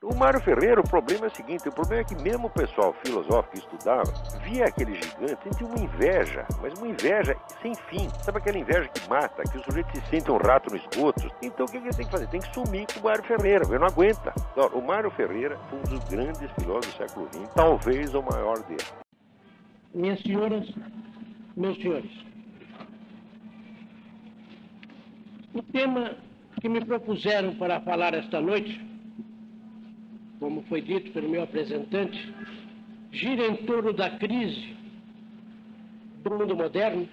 O Mário Ferreira, o problema é o seguinte, o problema é que mesmo o pessoal filosófico que estudava, via aquele gigante e tinha uma inveja, mas uma inveja sem fim. Sabe aquela inveja que mata, que o sujeito se sente um rato no esgoto? Então o que ele tem que fazer? Tem que sumir com o Mário Ferreira, ele não aguenta. O Mário Ferreira foi um dos grandes filósofos do século XX, talvez o maior dele. Minhas senhoras, meus senhores, o tema que me propuseram para falar esta noite, como foi dito pelo meu apresentante, gira em torno da crise do mundo moderno.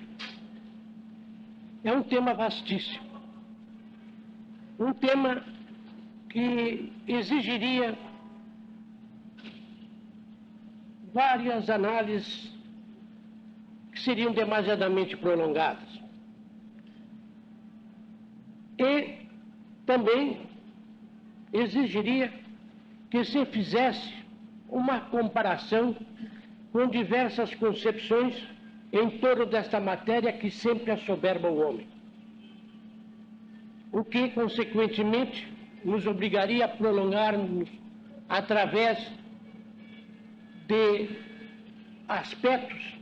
É um tema vastíssimo. Um tema que exigiria várias análises que seriam demasiadamente prolongadas. E também exigiria que se fizesse uma comparação com diversas concepções em torno desta matéria que sempre assoberba o homem. O que, consequentemente, nos obrigaria a prolongar-nos através de aspectos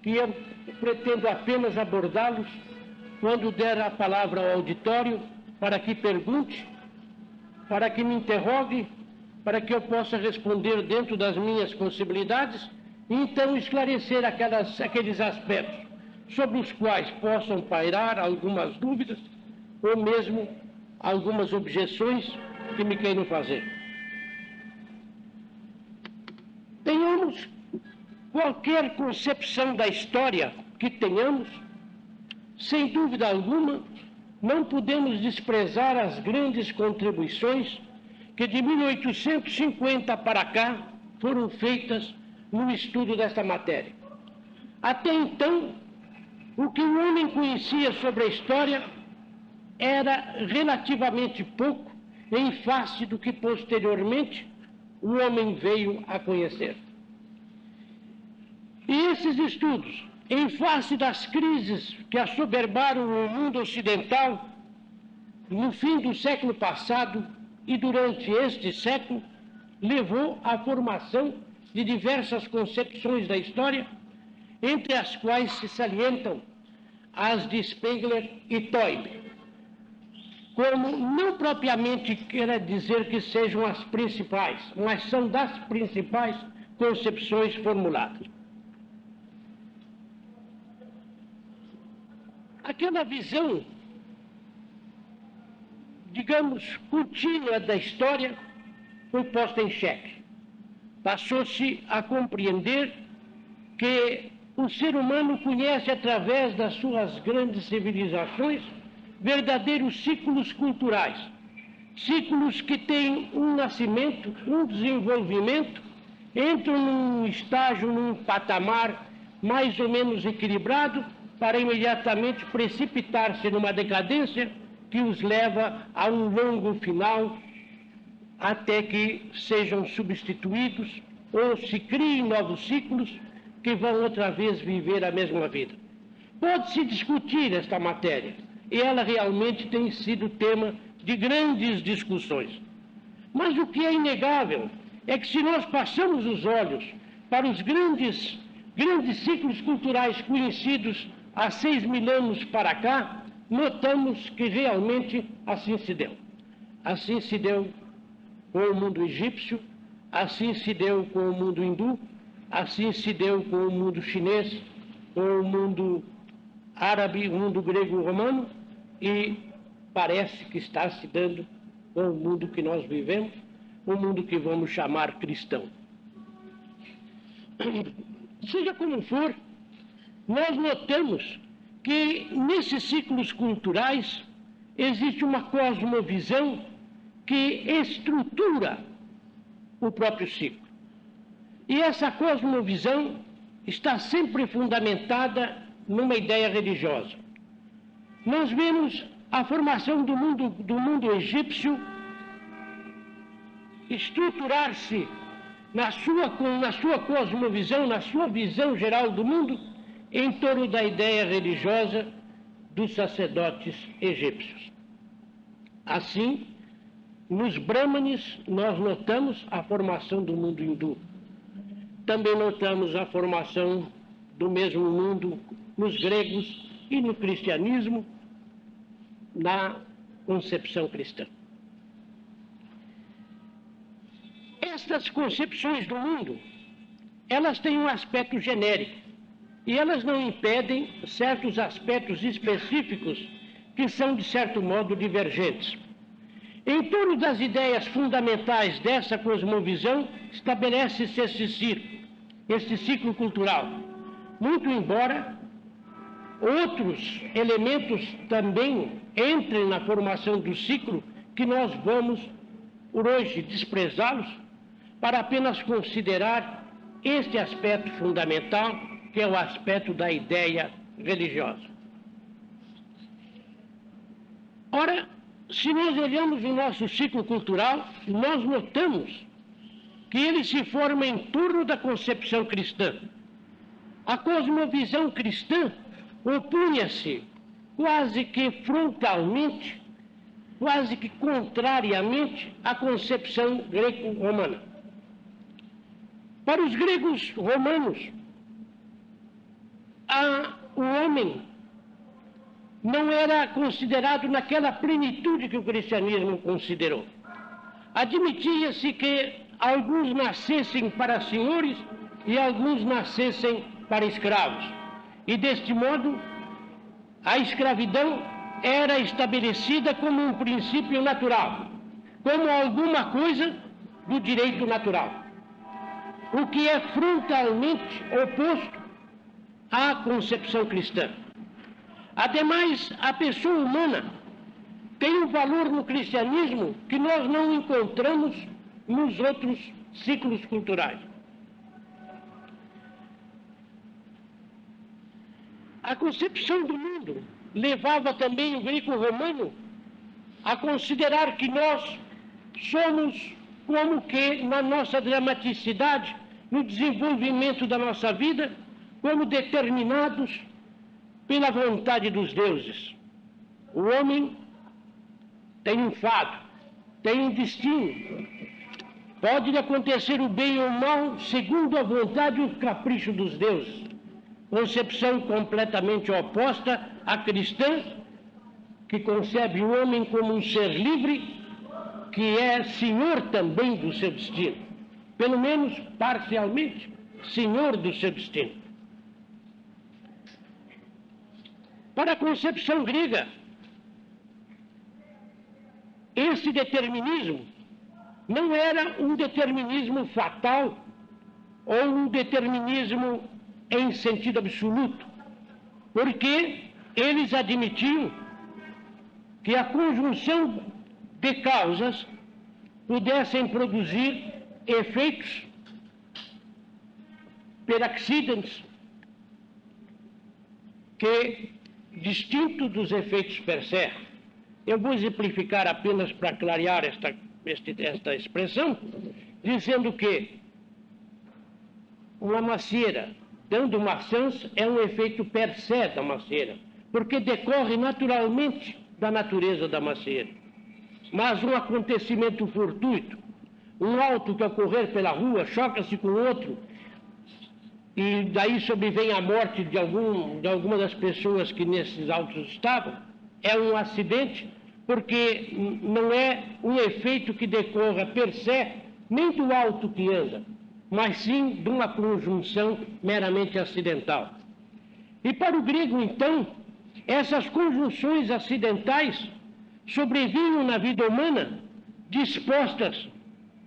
que eu pretendo apenas abordá-los quando der a palavra ao auditório para que pergunte, para que me interrogue, para que eu possa responder dentro das minhas possibilidades e então esclarecer aqueles aspectos sobre os quais possam pairar algumas dúvidas ou mesmo algumas objeções que me queiram fazer. Tenhamos qualquer concepção da história que tenhamos, sem dúvida alguma, não podemos desprezar as grandes contribuições que de 1850 para cá foram feitas no estudo desta matéria. Até então, o que o homem conhecia sobre a história era relativamente pouco em face do que posteriormente o homem veio a conhecer. E esses estudos, em face das crises que assoberbaram o mundo ocidental no fim do século passado e durante este século, levou à formação de diversas concepções da história, entre as quais se salientam as de Spengler e Toynbee, como não propriamente quer dizer que sejam as principais, mas são das principais concepções formuladas. Aquela visão, digamos, contínua da história foi posta em xeque. Passou-se a compreender que o ser humano conhece, através das suas grandes civilizações, verdadeiros ciclos culturais, ciclos que têm um nascimento, um desenvolvimento, entram num estágio, num patamar mais ou menos equilibrado, para imediatamente precipitar-se numa decadência que os leva a um longo final, até que sejam substituídos ou se criem novos ciclos que vão outra vez viver a mesma vida. Pode-se discutir esta matéria, e ela realmente tem sido tema de grandes discussões. Mas o que é inegável é que, se nós passamos os olhos para os grandes ciclos culturais conhecidos há 6.000 anos para cá, notamos que realmente assim se deu. Assim se deu com o mundo egípcio, assim se deu com o mundo hindu, assim se deu com o mundo chinês, com o mundo árabe, o mundo grego-romano, e parece que está se dando com o mundo que nós vivemos, o mundo que vamos chamar cristão. Seja como for, nós notamos que nesses ciclos culturais existe uma cosmovisão que estrutura o próprio ciclo. E essa cosmovisão está sempre fundamentada numa ideia religiosa. Nós vemos a formação do mundo egípcio estruturar-se na sua cosmovisão, na sua visão geral do mundo, em torno da ideia religiosa dos sacerdotes egípcios. Assim, nos brahmanes nós notamos a formação do mundo hindu. Também notamos a formação do mesmo mundo nos gregos e no cristianismo, na concepção cristã. Estas concepções do mundo, elas têm um aspecto genérico e elas não impedem certos aspectos específicos que são, de certo modo, divergentes. Em torno das ideias fundamentais dessa cosmovisão, estabelece-se esse ciclo cultural, muito embora outros elementos também entrem na formação do ciclo, que nós vamos, por hoje, desprezá-los, para apenas considerar este aspecto fundamental, que é o aspecto da ideia religiosa. Ora, se nós olhamos o nosso ciclo cultural, nós notamos que ele se forma em torno da concepção cristã. A cosmovisão cristã opunha-se quase que frontalmente, quase que contrariamente à concepção greco-romana. Para os gregos romanos, o homem não era considerado naquela plenitude que o cristianismo considerou. Admitia-se que alguns nascessem para senhores e alguns nascessem para escravos. E deste modo, a escravidão era estabelecida como um princípio natural, como alguma coisa do direito natural, o que é frontalmente oposto à concepção cristã. Ademais, a pessoa humana tem um valor no cristianismo que nós não encontramos nos outros ciclos culturais. A concepção do mundo levava também o greco-romano a considerar que nós somos como que, na nossa dramaticidade, no desenvolvimento da nossa vida, como determinados pela vontade dos deuses. O homem tem um fado, tem um destino. Pode-lhe acontecer o bem ou o mal segundo a vontade e o capricho dos deuses. Concepção completamente oposta à cristã, que concebe o homem como um ser livre, que é senhor também do seu destino. Pelo menos parcialmente, senhor do seu destino. Para a concepção grega, esse determinismo não era um determinismo fatal ou um determinismo em sentido absoluto, porque eles admitiam que a conjunção de causas pudessem produzir efeitos per accidens que, distinto dos efeitos per se. Eu vou exemplificar apenas para clarear esta expressão, dizendo que uma macieira dando maçãs é um efeito per se da macieira, porque decorre naturalmente da natureza da macieira. Mas um acontecimento fortuito, um auto que ocorrer pela rua, choca-se com outro, e daí sobrevém a morte de alguma das pessoas que nesses autos estavam, é um acidente, porque não é um efeito que decorra per se, nem do auto que anda, mas sim de uma conjunção meramente acidental. E para o grego, então, essas conjunções acidentais sobrevinham na vida humana dispostas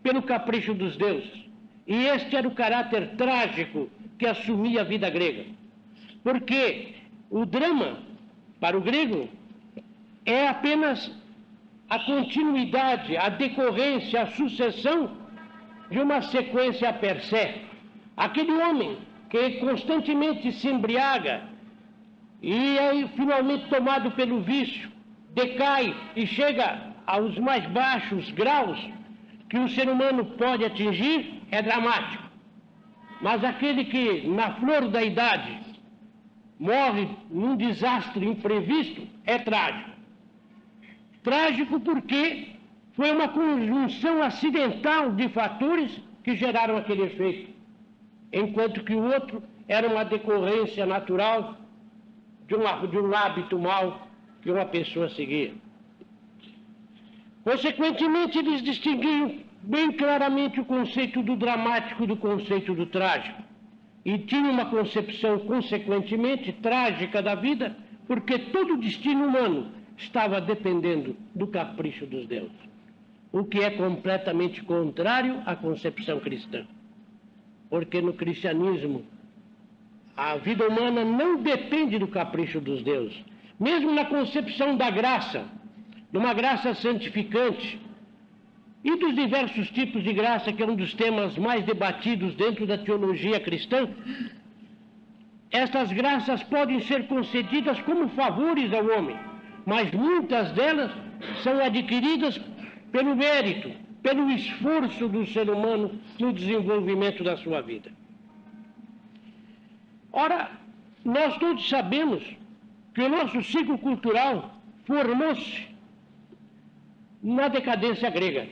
pelo capricho dos deuses. E este era o caráter trágico que assumia a vida grega. Porque o drama, para o grego, é apenas a continuidade, a decorrência, a sucessão de uma sequência per se. Aquele homem que constantemente se embriaga e é finalmente tomado pelo vício, decai e chega aos mais baixos graus que o ser humano pode atingir, é dramático. Mas aquele que, na flor da idade, morre num desastre imprevisto, é trágico. Trágico porque foi uma conjunção acidental de fatores que geraram aquele efeito, enquanto que o outro era uma decorrência natural de um hábito mau que uma pessoa seguia. Consequentemente, eles distinguiam bem claramente o conceito do dramático do conceito do trágico, e tinham uma concepção, consequentemente, trágica da vida, porque todo o destino humano estava dependendo do capricho dos deuses, o que é completamente contrário à concepção cristã. Porque no cristianismo, a vida humana não depende do capricho dos deuses. Mesmo na concepção da graça, de uma graça santificante, e dos diversos tipos de graça, que é um dos temas mais debatidos dentro da teologia cristã, estas graças podem ser concedidas como favores ao homem, mas muitas delas são adquiridas pelo mérito, pelo esforço do ser humano no desenvolvimento da sua vida. Ora, nós todos sabemos que o nosso ciclo cultural formou-se na decadência grega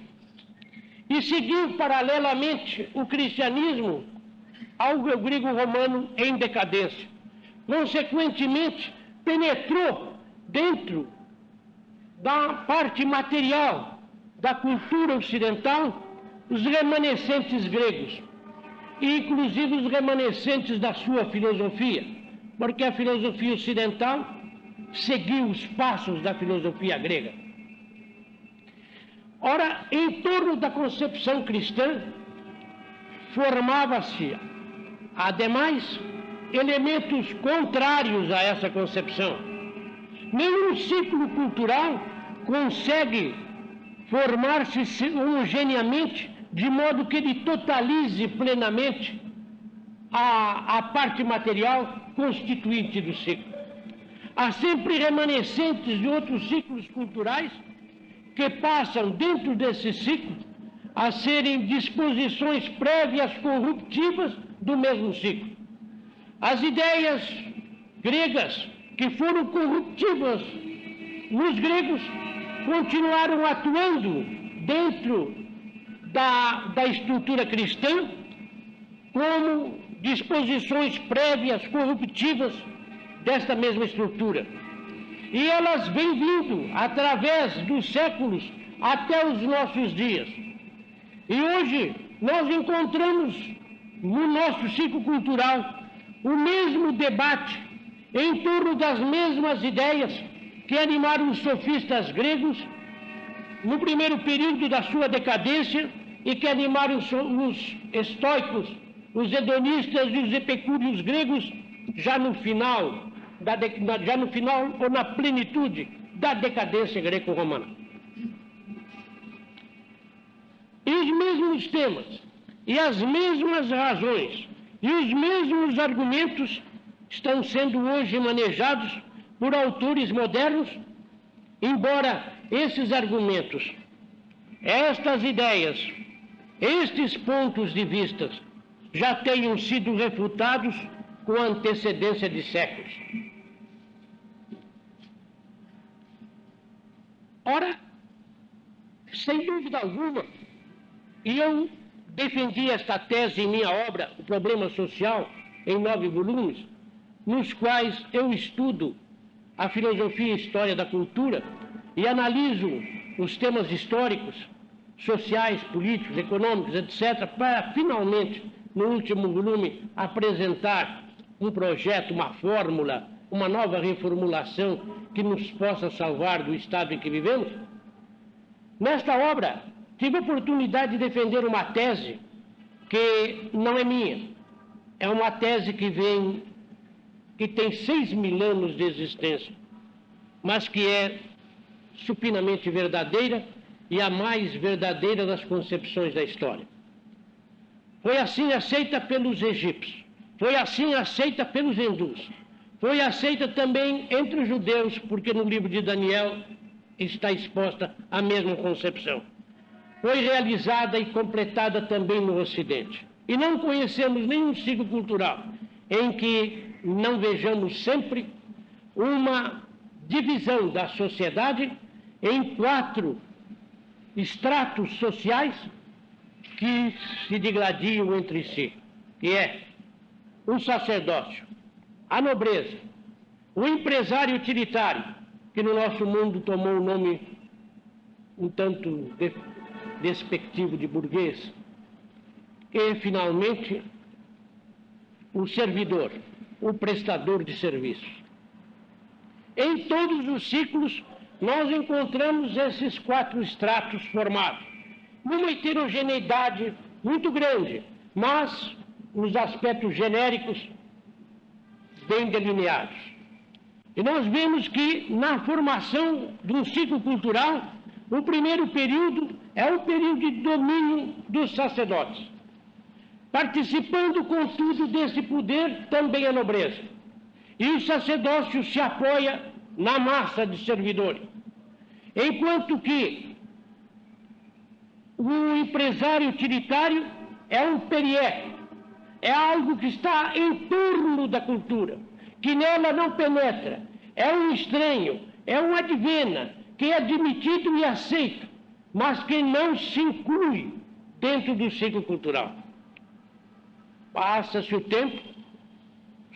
e seguiu paralelamente o cristianismo ao grego-romano em decadência. Consequentemente, penetrou dentro da parte material da cultura ocidental os remanescentes gregos, e inclusive os remanescentes da sua filosofia, porque a filosofia ocidental seguiu os passos da filosofia grega. Ora, em torno da concepção cristã, formava-se, ademais, elementos contrários a essa concepção. Nenhum ciclo cultural consegue formar-se homogeneamente, de modo que ele totalize plenamente a parte material constituinte do ciclo. Há sempre remanescentes de outros ciclos culturais que passam dentro desse ciclo a serem disposições prévias corruptivas do mesmo ciclo. As ideias gregas que foram corruptivas nos gregos continuaram atuando dentro da estrutura cristã como disposições prévias corruptivas desta mesma estrutura. E elas vêm vindo através dos séculos até os nossos dias. E hoje nós encontramos no nosso ciclo cultural o mesmo debate em torno das mesmas ideias que animaram os sofistas gregos no primeiro período da sua decadência e que animaram os estoicos, os hedonistas e os epicúreos gregos já no final ou na plenitude da decadência greco-romana. E os mesmos temas, e as mesmas razões, e os mesmos argumentos estão sendo hoje manejados por autores modernos, embora esses argumentos, estas ideias, estes pontos de vista já tenham sido refutados com antecedência de séculos. Ora, sem dúvida alguma, e eu defendi esta tese em minha obra, O Problema Social, em 9 volumes, nos quais eu estudo a filosofia e história da cultura e analiso os temas históricos, sociais, políticos, econômicos, etc., para finalmente, no último volume, apresentar um projeto, uma fórmula, uma nova reformulação que nos possa salvar do estado em que vivemos. Nesta obra, tive a oportunidade de defender uma tese que não é minha. É uma tese que tem 6.000 anos de existência, mas que é supinamente verdadeira e a mais verdadeira das concepções da história. Foi assim aceita pelos egípcios, foi assim aceita pelos hindus, foi aceita também entre os judeus, porque no livro de Daniel está exposta a mesma concepção. Foi realizada e completada também no Ocidente. E não conhecemos nenhum ciclo cultural em que não vejamos sempre uma divisão da sociedade em 4 estratos sociais que se digladiam entre si, que é o sacerdócio, a nobreza, o empresário utilitário, que no nosso mundo tomou o nome um tanto despectivo de burguês, e, finalmente, o servidor, o prestador de serviços. Em todos os ciclos, nós encontramos esses 4 estratos formados, numa heterogeneidade muito grande, mas nos aspectos genéricos bem delineados. E nós vemos que, na formação de um ciclo cultural, o primeiro período é o período de domínio dos sacerdotes, participando, contudo, desse poder também a nobreza. E o sacerdócio se apoia na massa de servidores, enquanto que o empresário utilitário é um periéco, é algo que está em torno da cultura, que nela não penetra, é um estranho, é um advena, que é admitido e aceito, mas que não se inclui dentro do ciclo cultural. Passa-se o tempo,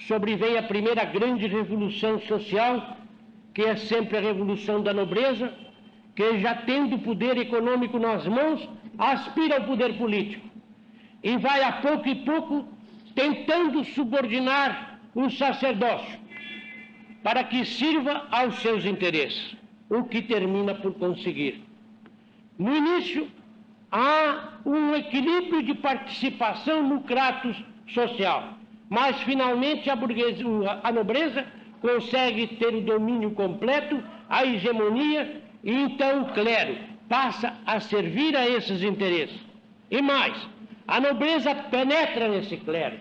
sobrevém a primeira grande revolução social, que é sempre a revolução da nobreza, que já tendo o poder econômico nas mãos, aspira ao poder político. E vai a pouco e pouco tentando subordinar o sacerdócio, para que sirva aos seus interesses, o que termina por conseguir. No início, há um equilíbrio de participação no kratos social, mas finalmente a nobreza consegue ter o domínio completo, a hegemonia, e então o clero passa a servir a esses interesses. E mais, a nobreza penetra nesse clero,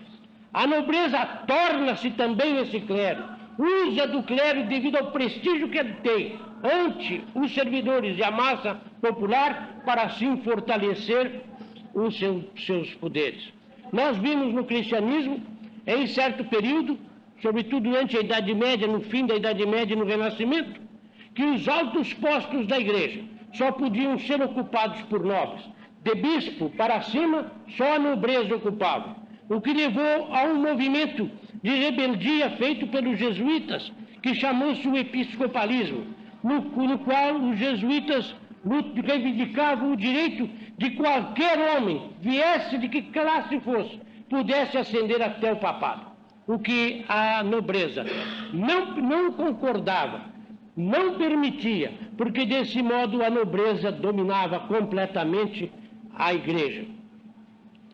a nobreza torna-se também esse clero, usa do clero devido ao prestígio que ele tem ante os servidores e a massa popular para assim fortalecer os seus poderes. Nós vimos no cristianismo, em certo período, sobretudo durante a Idade Média, no fim da Idade Média e no Renascimento, que os altos postos da igreja só podiam ser ocupados por nobres. De bispo para cima, só a nobreza ocupava, o que levou a um movimento de rebeldia feito pelos jesuítas, que chamou-se o episcopalismo, no qual os jesuítas reivindicavam o direito de qualquer homem, viesse de que classe fosse, pudesse ascender até o papado, o que a nobreza não concordava, não permitia, porque desse modo a nobreza dominava completamente a igreja.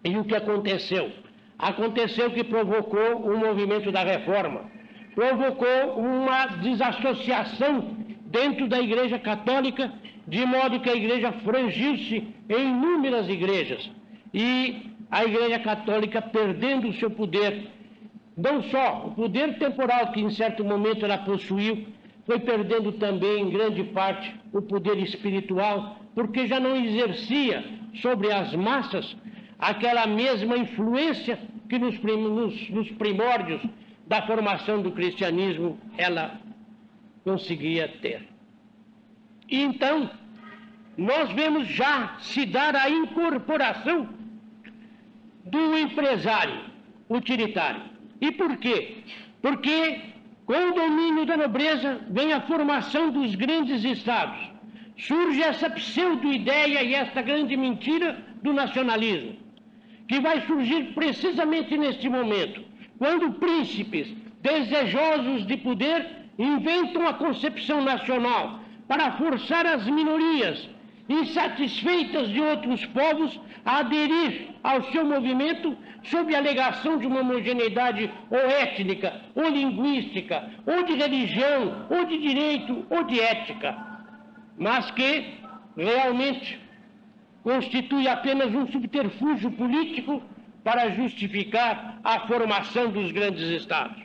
E o que aconteceu? Aconteceu que provocou o movimento da reforma, provocou uma desassociação dentro da Igreja Católica, de modo que a Igreja frangiu-se em inúmeras igrejas. E a Igreja Católica, perdendo o seu poder, não só o poder temporal que em certo momento ela possuiu, foi perdendo também, em grande parte, o poder espiritual, porque já não exercia sobre as massas aquela mesma influência que nos primórdios da formação do cristianismo ela conseguia ter. E então, nós vemos já se dar a incorporação do empresário utilitário. E por quê? Porque com o domínio da nobreza vem a formação dos grandes estados. Surge essa pseudo-ideia e esta grande mentira do nacionalismo, que vai surgir precisamente neste momento, quando príncipes desejosos de poder inventam a concepção nacional para forçar as minorias insatisfeitas de outros povos a aderir ao seu movimento sob a alegação de uma homogeneidade ou étnica, ou linguística, ou de religião, ou de direito, ou de ética, mas que realmente constitui apenas um subterfúgio político para justificar a formação dos grandes estados.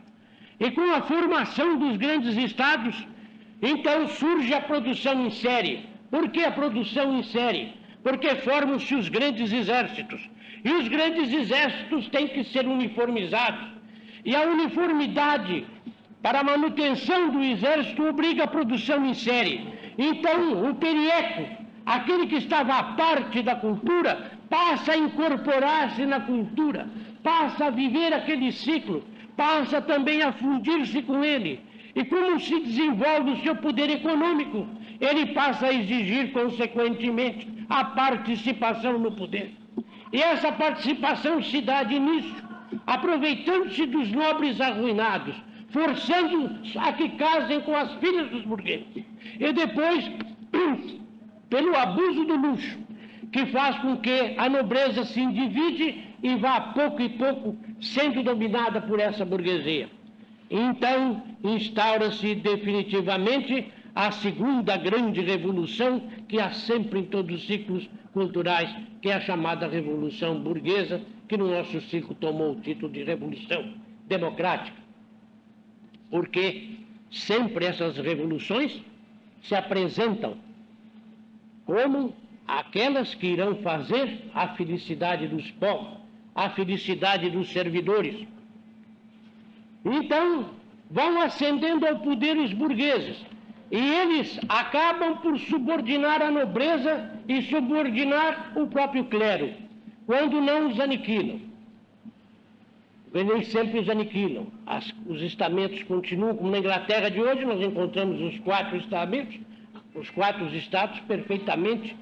E com a formação dos grandes estados, então surge a produção em série. Por que a produção em série? Porque formam-se os grandes exércitos. E os grandes exércitos têm que ser uniformizados. E a uniformidade para a manutenção do exército obriga a produção em série. Então, o periéco aquele que estava à parte da cultura, passa a incorporar-se na cultura, passa a viver aquele ciclo, passa também a fundir-se com ele. E como se desenvolve o seu poder econômico, ele passa a exigir, consequentemente, a participação no poder. E essa participação se dá de início, aproveitando-se dos nobres arruinados, forçando a que casem com as filhas dos burgueses. E depois, pelo abuso do luxo, que faz com que a nobreza se endivide e vá, pouco e pouco, sendo dominada por essa burguesia. Então, instaura-se definitivamente a segunda grande revolução que há sempre em todos os ciclos culturais, que é a chamada Revolução Burguesa, que no nosso ciclo tomou o título de Revolução Democrática. Porque sempre essas revoluções se apresentam como aquelas que irão fazer a felicidade dos povos, a felicidade dos servidores. Então, vão ascendendo ao poder os burgueses, e eles acabam por subordinar a nobreza e subordinar o próprio clero, quando não os aniquilam. Nem sempre os aniquilam. Os estamentos continuam, como na Inglaterra de hoje, nós encontramos os 4 estamentos, os 4 estados perfeitamente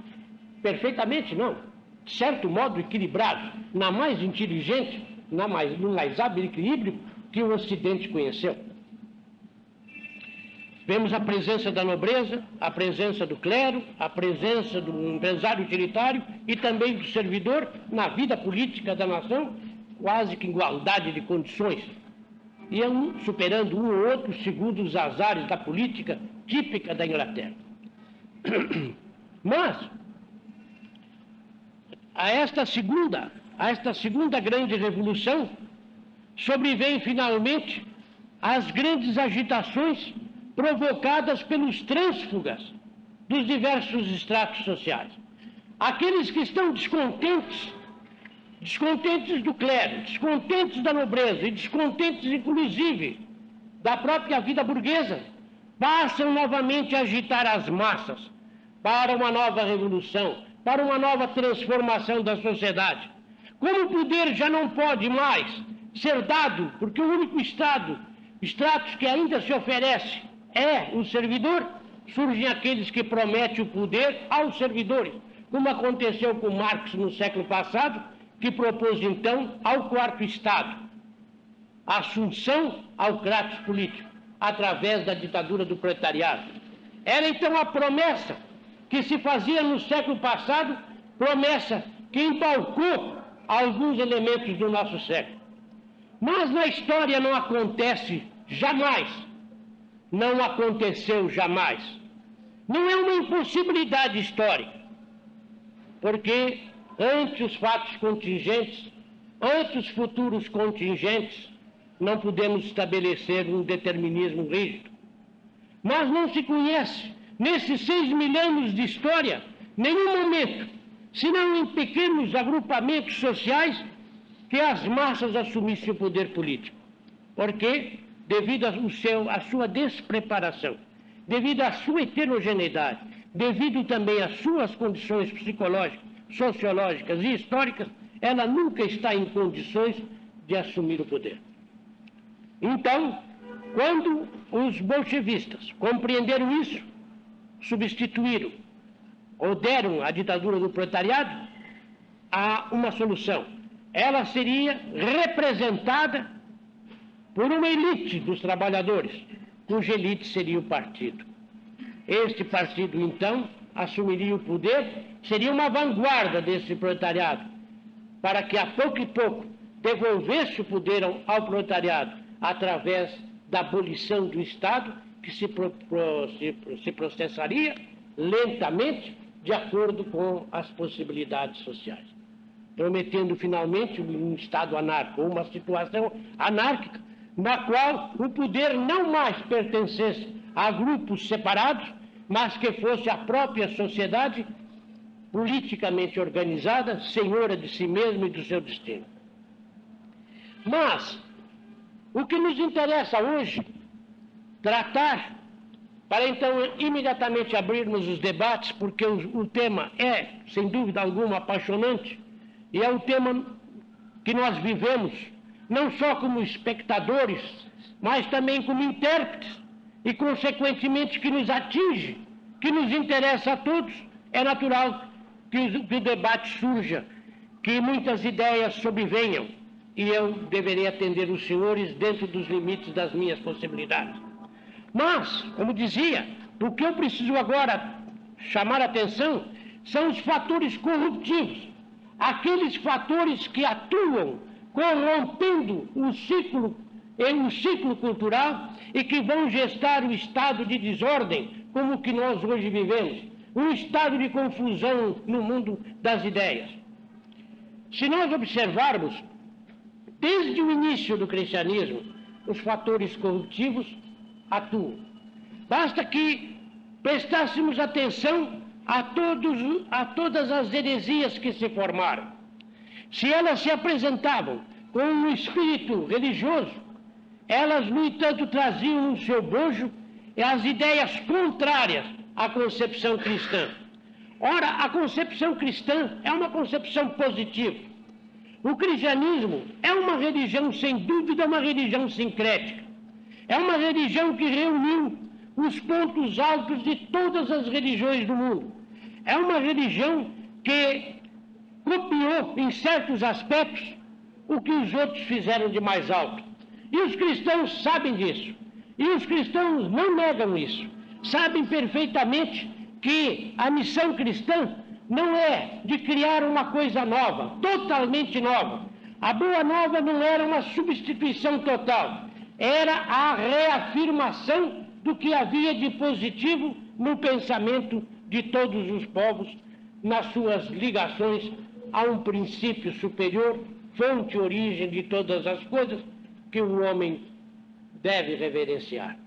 não, de certo modo equilibrados, na mais inteligente, no mais hábil equilíbrio que o Ocidente conheceu. Vemos a presença da nobreza, a presença do clero, a presença do empresário utilitário e também do servidor na vida política da nação, quase que igualdade de condições. E superando um ou outro segundo os azares da política típica da Inglaterra. Mas, a esta segunda grande revolução, sobrevêm finalmente as grandes agitações provocadas pelos trânsfugas dos diversos estratos sociais. Aqueles que estão descontentes do clero, descontentes da nobreza e descontentes, inclusive, da própria vida burguesa, passam novamente a agitar as massas para uma nova revolução, para uma nova transformação da sociedade. Como o poder já não pode mais ser dado, porque o único estratos que ainda se oferece é o servidor, surgem aqueles que prometem o poder aos servidores, como aconteceu com Marx no século passado, que propôs então ao 4º Estado a assunção ao kratos político, através da ditadura do proletariado. Era então a promessa que se fazia no século passado, promessa que embalcou alguns elementos do nosso século. Mas na história não acontece jamais, não aconteceu jamais. Não é uma impossibilidade histórica, porque ante os fatos contingentes, ante os futuros contingentes, não podemos estabelecer um determinismo rígido. Mas não se conhece, nesses 6 mil anos de história, nenhum momento, senão em pequenos agrupamentos sociais, que as massas assumissem o poder político. Porque, devido à sua despreparação, devido à sua heterogeneidade, devido também às suas condições psicológicas, sociológicas e históricas, ela nunca está em condições de assumir o poder. Então, quando os bolchevistas compreenderam isso, substituíram ou deram à ditadura do proletariado a uma solução. Ela seria representada por uma elite dos trabalhadores, cuja elite seria o partido. Este partido, então, assumiria o poder, seria uma vanguarda desse proletariado, para que a pouco e pouco devolvesse o poder ao proletariado através da abolição do Estado, que se processaria lentamente de acordo com as possibilidades sociais, prometendo finalmente um Estado anárquico, uma situação anárquica, na qual o poder não mais pertencesse a grupos separados, mas que fosse a própria sociedade politicamente organizada, senhora de si mesma e do seu destino. Mas o que nos interessa hoje tratar para então imediatamente abrirmos os debates, porque o tema é, sem dúvida alguma, apaixonante, e é um tema que nós vivemos, não só como espectadores, mas também como intérpretes, e consequentemente que nos atinge, que nos interessa a todos. É natural que o debate surja, que muitas ideias sobrevenham, e eu deverei atender os senhores dentro dos limites das minhas possibilidades. Mas, como dizia, o que eu preciso agora chamar a atenção são os fatores corruptivos, aqueles fatores que atuam corrompendo o ciclo cultural e que vão gestar o estado de desordem como o que nós hoje vivemos, um estado de confusão no mundo das ideias. Se nós observarmos, desde o início do cristianismo, os fatores corruptivos atuam. Basta que prestássemos atenção a todas as heresias que se formaram. Se elas se apresentavam com um espírito religioso, elas, no entanto, traziam no seu bojo as ideias contrárias à concepção cristã. Ora, a concepção cristã é uma concepção positiva. O cristianismo é uma religião, sem dúvida, uma religião sincrética. É uma religião que reuniu os pontos altos de todas as religiões do mundo. É uma religião que copiou, em certos aspectos, o que os outros fizeram de mais alto. E os cristãos sabem disso. E os cristãos não negam isso. Sabem perfeitamente que a missão cristã não é de criar uma coisa nova, totalmente nova. A boa nova não era uma substituição total. Era a reafirmação do que havia de positivo no pensamento de todos os povos, nas suas ligações a um princípio superior, fonte e origem de todas as coisas que o homem deve reverenciar.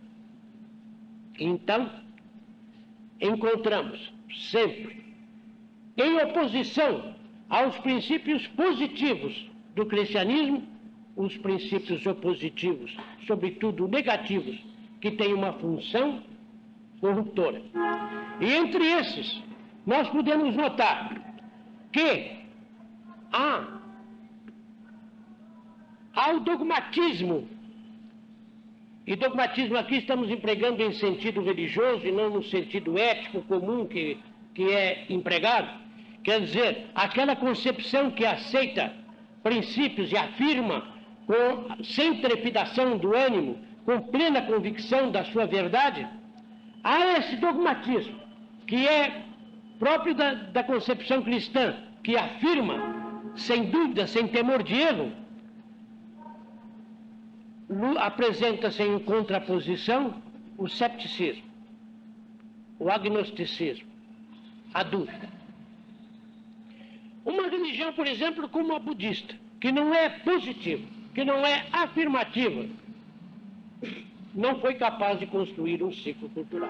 Então, encontramos sempre, em oposição aos princípios positivos do cristianismo, os princípios opositivos, sobretudo negativos, que têm uma função corruptora. E entre esses, nós podemos notar que há o dogmatismo, e dogmatismo aqui estamos empregando em sentido religioso e não no sentido ético comum que é empregado, quer dizer, aquela concepção que aceita princípios e afirma sem trepidação do ânimo, com plena convicção da sua verdade. Há esse dogmatismo, que é próprio da concepção cristã, que afirma, sem dúvida, sem temor de erro, apresenta-se em contraposição o cepticismo, o agnosticismo, a dúvida. Uma religião, por exemplo, como a budista, que não é positiva, que não é afirmativa, não foi capaz de construir um ciclo cultural.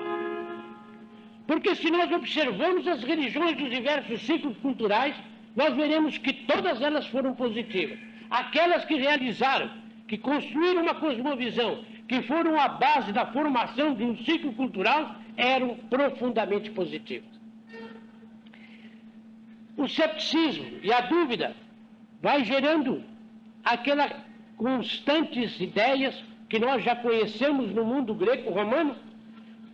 Porque se nós observamos as religiões dos diversos ciclos culturais, nós veremos que todas elas foram positivas. Aquelas que realizaram, que construíram uma cosmovisão, que foram a base da formação de um ciclo cultural, eram profundamente positivas. O cepticismo e a dúvida vai gerando aquelas constantes ideias que nós já conhecemos no mundo greco-romano,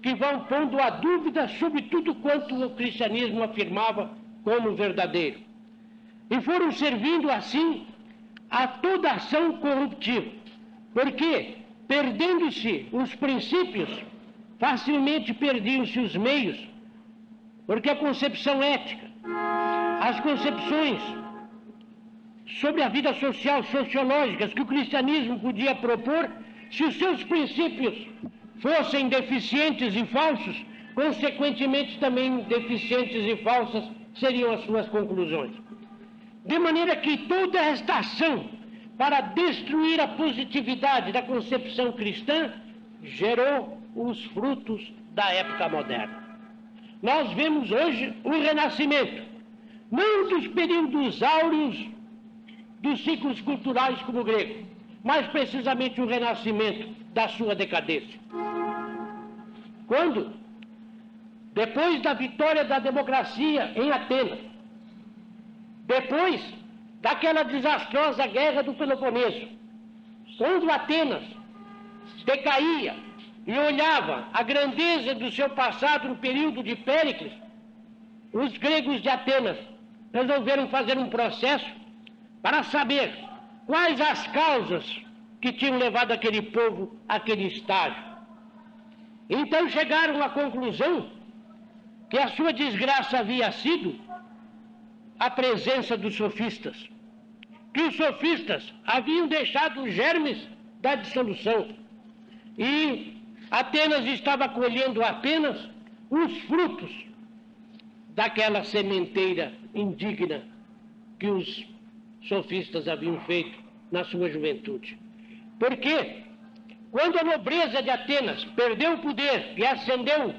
que vão pondo a dúvida sobre tudo quanto o cristianismo afirmava como verdadeiro. E foram servindo assim a toda ação corruptiva, porque, perdendo-se os princípios, facilmente perdiam-se os meios, porque a concepção ética, as concepções sobre a vida social, sociológicas, que o cristianismo podia propor, se os seus princípios fossem deficientes e falsos, consequentemente também deficientes e falsas seriam as suas conclusões. De maneira que toda esta ação para destruir a positividade da concepção cristã gerou os frutos da época moderna. Nós vemos hoje o renascimento, não dos períodos áureos dos ciclos culturais como o grego, mas precisamente o renascimento da sua decadência. quando, depois da vitória da democracia em Atenas, depois daquela desastrosa guerra do Peloponeso, quando Atenas decaía e olhava a grandeza do seu passado no período de Péricles, os gregos de Atenas resolveram fazer um processo para saber quais as causas que tinham levado aquele povo àquele estágio. Então chegaram à conclusão que a sua desgraça havia sido a presença dos sofistas, que os sofistas haviam deixado os germes da dissolução e Atenas estava colhendo apenas os frutos daquela sementeira indigna que os sofistas haviam feito na sua juventude. Porque quando a nobreza de Atenas perdeu o poder e ascendeu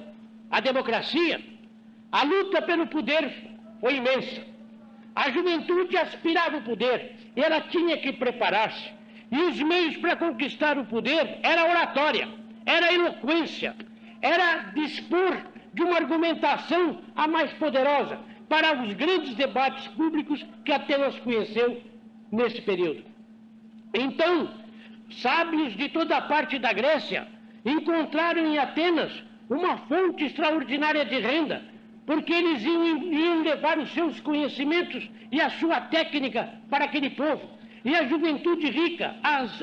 a democracia, a luta pelo poder foi imensa. A juventude aspirava o poder e ela tinha que preparar-se. E os meios para conquistar o poder era a oratória, era a eloquência, era dispor de uma argumentação a mais poderosa para os grandes debates públicos que Atenas conheceu nesse período. Então, sábios de toda a parte da Grécia encontraram em Atenas uma fonte extraordinária de renda, porque eles iam levar os seus conhecimentos e a sua técnica para aquele povo. E a juventude rica,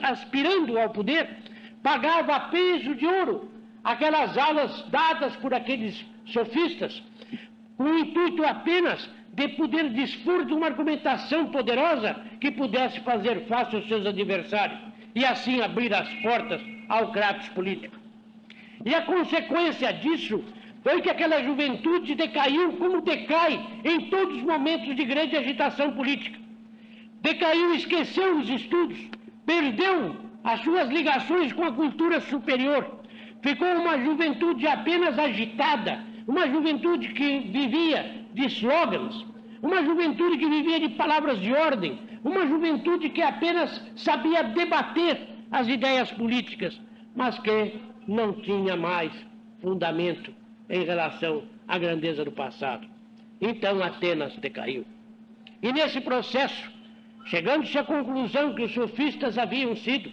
aspirando ao poder, pagava a peso de ouro aquelas aulas dadas por aqueles sofistas, com o intuito apenas de poder dispor de uma argumentação poderosa que pudesse fazer face aos seus adversários e assim abrir as portas ao Kratos político. E a consequência disso foi que aquela juventude decaiu como decai em todos os momentos de grande agitação política. Decaiu, esqueceu os estudos, perdeu as suas ligações com a cultura superior. Ficou uma juventude apenas agitada, uma juventude que vivia de slogans, uma juventude que vivia de palavras de ordem, uma juventude que apenas sabia debater as ideias políticas, mas que não tinha mais fundamento em relação à grandeza do passado. Então Atenas decaiu. E nesse processo, chegando-se à conclusão que os sofistas haviam sido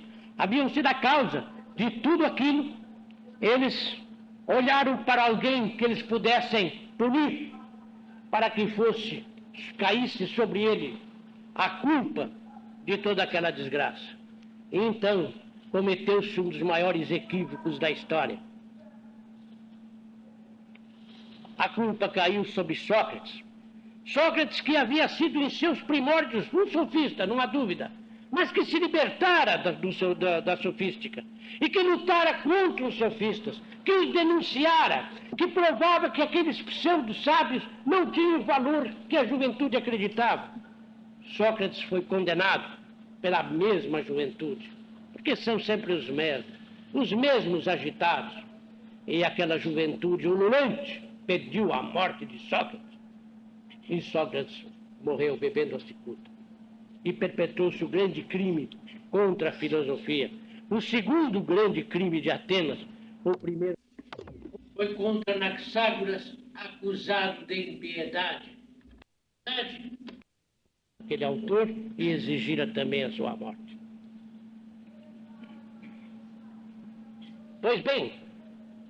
a causa de tudo aquilo, eles olharam para alguém que eles pudessem punir, para que caísse sobre ele a culpa de toda aquela desgraça. E então cometeu-se um dos maiores equívocos da história. A culpa caiu sobre Sócrates. Sócrates, que havia sido em seus primórdios um sofista, não há dúvida, mas que se libertara da sofística e que lutara contra os sofistas, que os denunciara, que provava que aqueles pseudo-sábios não tinham o valor que a juventude acreditava. Sócrates foi condenado pela mesma juventude, porque são sempre os mesmos agitados. E aquela juventude ululante pediu a morte de Sócrates. E Sócrates morreu bebendo a cicuta. E perpetrou-se o grande crime contra a filosofia. O segundo grande crime de Atenas, o primeiro, foi contra Anaxágoras, acusado de impiedade. Aquele autor, e exigira também a sua morte. Pois bem,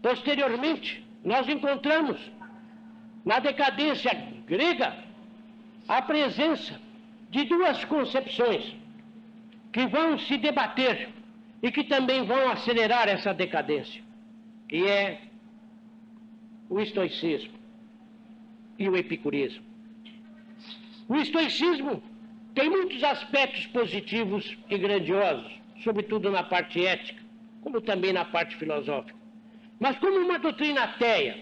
posteriormente, nós encontramos na decadência grega a presença de duas concepções que vão se debater e que também vão acelerar essa decadência, que é o estoicismo e o epicurismo. O estoicismo tem muitos aspectos positivos e grandiosos, sobretudo na parte ética, como também na parte filosófica. Mas como uma doutrina ateia,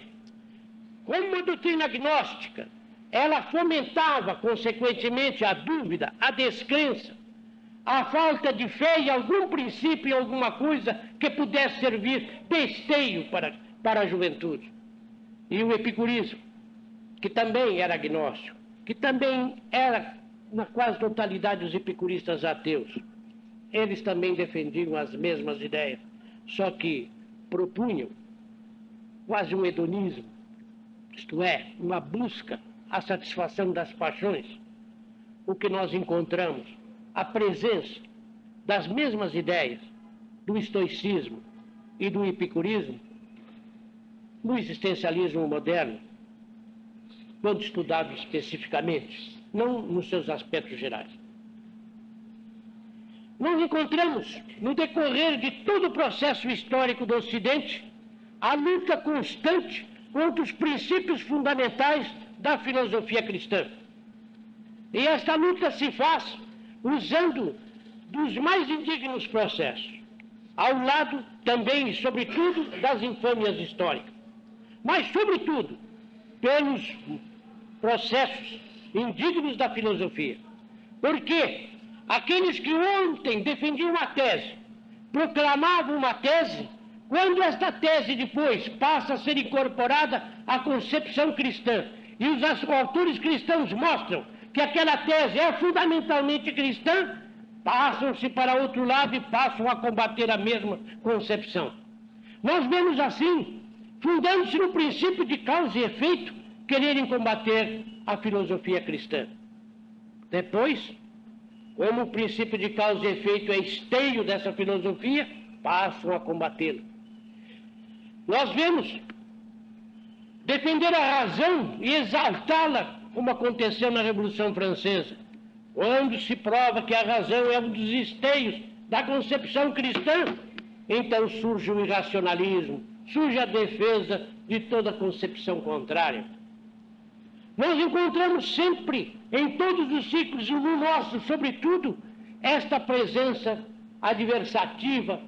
como uma doutrina agnóstica, ela fomentava, consequentemente, a dúvida, a descrença, a falta de fé em algum princípio, em alguma coisa que pudesse servir de esteio para a juventude. E o epicurismo, que também era agnóstico, que também era, na quase totalidade, os epicuristas ateus. Eles também defendiam as mesmas ideias, só que propunham quase um hedonismo, isto é, uma busca à satisfação das paixões, o que nós encontramos a presença das mesmas ideias do estoicismo e do epicurismo no existencialismo moderno, quando estudado especificamente, não nos seus aspectos gerais. Nós encontramos, no decorrer de todo o processo histórico do Ocidente, a luta constante contra os princípios fundamentais da filosofia cristã. E esta luta se faz usando dos mais indignos processos, ao lado também e sobretudo das infâmias históricas, mas sobretudo pelos processos indignos da filosofia. Porque aqueles que ontem defendiam uma tese, proclamavam uma tese, quando esta tese depois passa a ser incorporada à concepção cristã, e os autores cristãos mostram que aquela tese é fundamentalmente cristã, passam-se para outro lado e passam a combater a mesma concepção. Nós vemos assim, fundando-se no princípio de causa e efeito, quererem combater a filosofia cristã. Depois, como o princípio de causa e efeito é esteio dessa filosofia, passam a combatê-lo. Nós vemos defender a razão e exaltá-la, como aconteceu na Revolução Francesa, quando se prova que a razão é um dos esteios da concepção cristã, então surge o irracionalismo, surge a defesa de toda concepção contrária. Nós encontramos sempre, em todos os ciclos, e no nosso, sobretudo, esta presença adversativa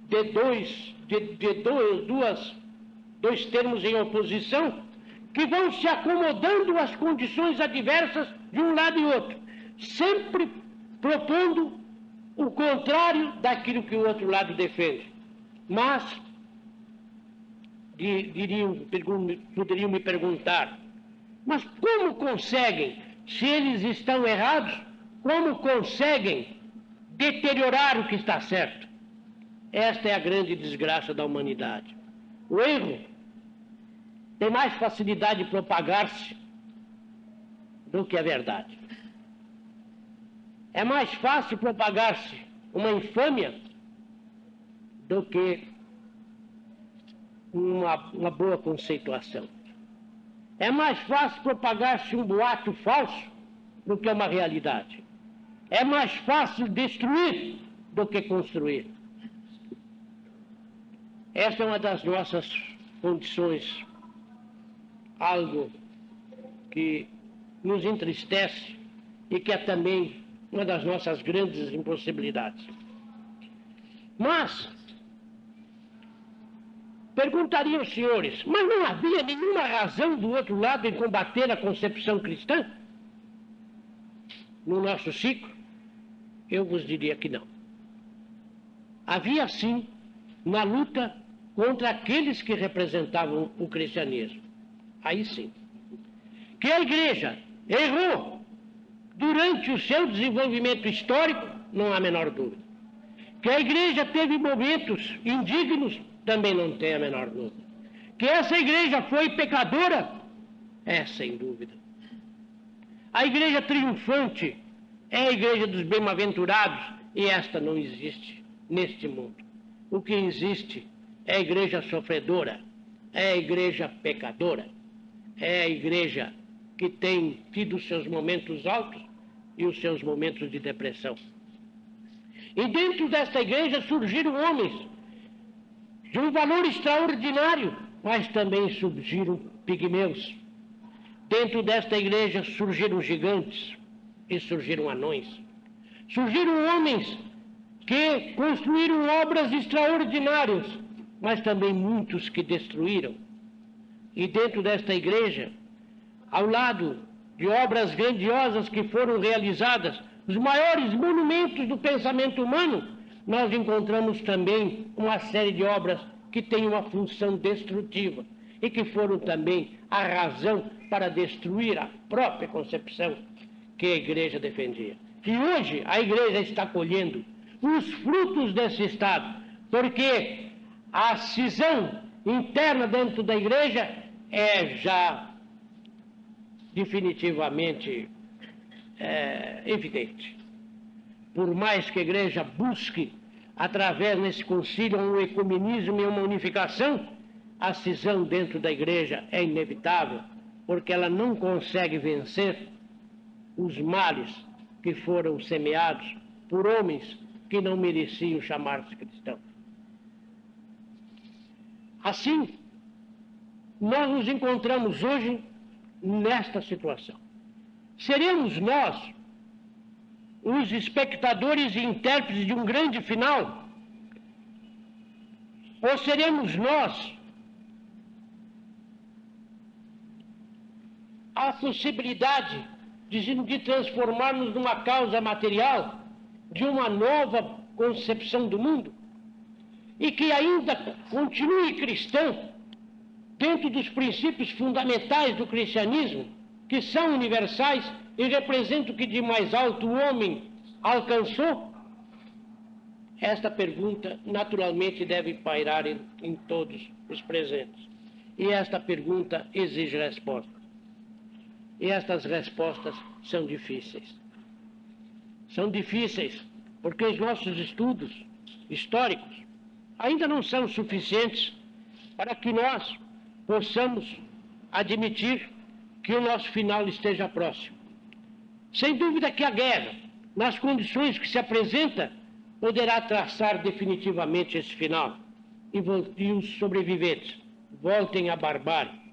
de dois termos em oposição, que vão se acomodando às condições adversas de um lado e outro, sempre propondo o contrário daquilo que o outro lado defende. Mas, poderiam me perguntar, mas como conseguem, se eles estão errados, como conseguem deteriorar o que está certo? Esta é a grande desgraça da humanidade. O erro tem mais facilidade de propagar-se do que a verdade. É mais fácil propagar-se uma infâmia do que uma boa conceituação. É mais fácil propagar-se um boato falso do que uma realidade. É mais fácil destruir do que construir. Esta é uma das nossas condições, algo que nos entristece e que é também uma das nossas grandes impossibilidades. Mas, perguntariam os senhores, mas não havia nenhuma razão do outro lado em combater a concepção cristã? No nosso ciclo, eu vos diria que não. Havia sim uma luta contra aqueles que representavam o cristianismo. Aí sim. Que a igreja errou durante o seu desenvolvimento histórico, não há a menor dúvida. Que a igreja teve momentos indignos, também não tem a menor dúvida. Que essa igreja foi pecadora, é sem dúvida. A igreja triunfante é a igreja dos bem-aventurados, e esta não existe neste mundo. O que existe é a igreja sofredora, é a igreja pecadora, é a igreja que tem tido seus momentos altos e os seus momentos de depressão. E dentro desta igreja surgiram homens de um valor extraordinário, mas também surgiram pigmeus. Dentro desta igreja surgiram gigantes e surgiram anões. Surgiram homens que construíram obras extraordinárias, mas também muitos que destruíram. E dentro desta igreja, ao lado de obras grandiosas que foram realizadas, os maiores monumentos do pensamento humano, nós encontramos também uma série de obras que têm uma função destrutiva e que foram também a razão para destruir a própria concepção que a igreja defendia. E hoje a igreja está colhendo os frutos desse estado, porque a cisão interna dentro da igreja é já definitivamente evidente. Por mais que a igreja busque, através desse concílio, um ecumenismo e uma unificação, a cisão dentro da igreja é inevitável, porque ela não consegue vencer os males que foram semeados por homens que não mereciam chamar-se cristãos. Assim, nós nos encontramos hoje nesta situação. Seremos nós os espectadores e intérpretes de um grande final? Ou seremos nós a possibilidade de transformarmos numa causa material de uma nova concepção do mundo e que ainda continue cristão dentro dos princípios fundamentais do cristianismo, que são universais e representam o que de mais alto o homem alcançou? Esta pergunta naturalmente deve pairar em todos os presentes. E esta pergunta exige resposta. E estas respostas são difíceis. São difíceis porque os nossos estudos históricos ainda não são suficientes para que nós possamos admitir que o nosso final esteja próximo. Sem dúvida que a guerra, nas condições que se apresenta, poderá traçar definitivamente esse final e os sobreviventes voltem à barbárie.